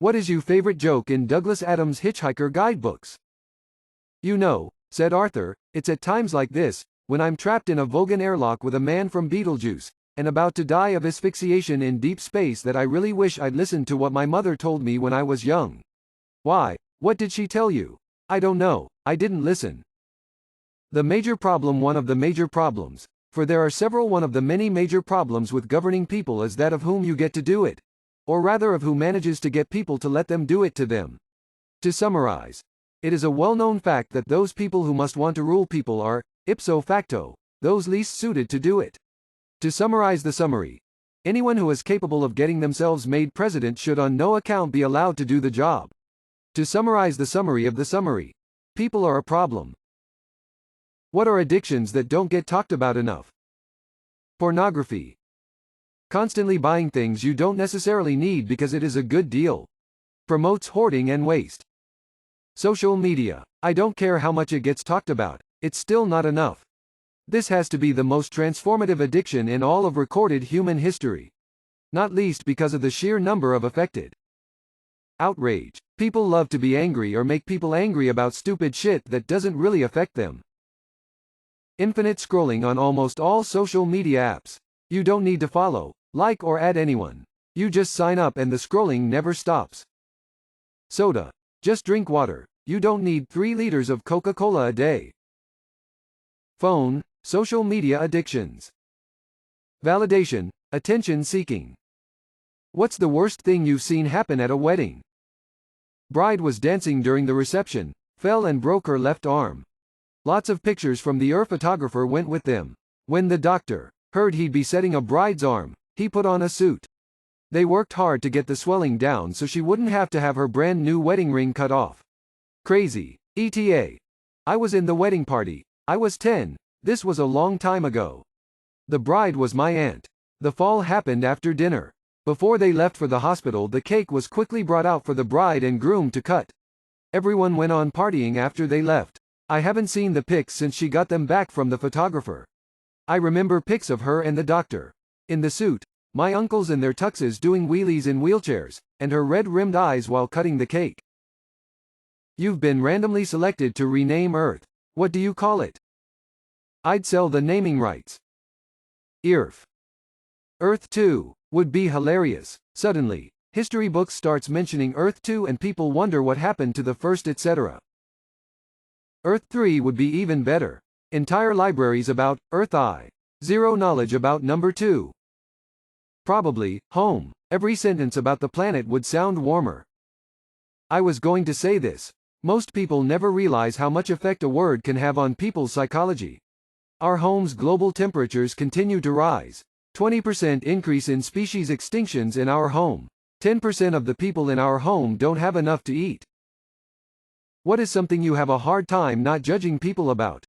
What is your favorite joke in Douglas Adams Hitchhiker guidebooks? You know, said Arthur, it's at times like this, when I'm trapped in a Vulcan airlock with a man from Beetlejuice, and about to die of asphyxiation in deep space that I really wish I'd listened to what my mother told me when I was young. Why? What did she tell you? I don't know, I didn't listen. The major problem. One of the major problems, for there are several, one of the many major problems with governing people is that of whom you get to do it. Or rather of who manages to get people to let them do it to them. To summarize, it is a well-known fact that those people who must want to rule people are, ipso facto, those least suited to do it. To summarize the summary, anyone who is capable of getting themselves made president should on no account be allowed to do the job. To summarize the summary of the summary, people are a problem. What are addictions that don't get talked about enough? Pornography. Constantly buying things you don't necessarily need because it is a good deal. Promotes hoarding and waste. Social media. I don't care how much it gets talked about, it's still not enough. This has to be the most transformative addiction in all of recorded human history. Not least because of the sheer number of affected. Outrage. People love to be angry or make people angry about stupid shit that doesn't really affect them. Infinite scrolling on almost all social media apps. You don't need to follow, like or add anyone. You just sign up and the scrolling never stops. Soda. Just drink water. You don't need 3 liters of Coca-Cola a day. Phone. Social media addictions. Validation. Attention seeking. What's the worst thing you've seen happen at a wedding? Bride was dancing during the reception, fell and broke her left arm. Lots of pictures from the photographer went with them. When the doctor heard he'd be setting a bride's arm, he put on a suit. They worked hard to get the swelling down so she wouldn't have to have her brand new wedding ring cut off. Crazy. ETA. I was in the wedding party. I was 10. This was a long time ago. The bride was my aunt. The fall happened after dinner. Before they left for the hospital, the cake was quickly brought out for the bride and groom to cut. Everyone went on partying after they left. I haven't seen the pics since she got them back from the photographer. I remember pics of her and the doctor. In the suit, my uncles in their tuxes doing wheelies in wheelchairs, and her red-rimmed eyes while cutting the cake. You've been randomly selected to rename Earth. What do you call it? I'd sell the naming rights. IRF. Earth 2 would be hilarious. Suddenly, history books starts mentioning Earth 2 and people wonder what happened to the first, etc. Earth 3 would be even better. Entire libraries about Earth I. Zero knowledge about number 2. Probably, home. Every sentence about the planet would sound warmer. I was going to say this. Most people never realize how much effect a word can have on people's psychology. Our home's global temperatures continue to rise. 20% increase in species extinctions in our home. 10% of the people in our home don't have enough to eat. What is something you have a hard time not judging people about?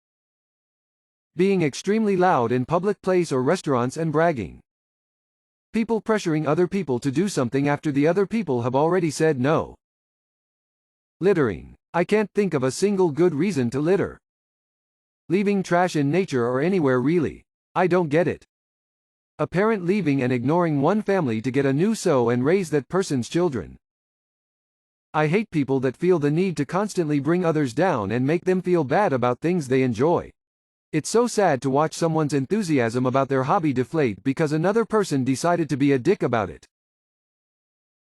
Being extremely loud in public place or restaurants and bragging. People pressuring other people to do something after the other people have already said no. Littering. I can't think of a single good reason to litter. Leaving trash in nature or anywhere really. I don't get it. A parent leaving and ignoring one family to get a new sew and raise that person's children. I hate people that feel the need to constantly bring others down and make them feel bad about things they enjoy. It's so sad to watch someone's enthusiasm about their hobby deflate because another person decided to be a dick about it.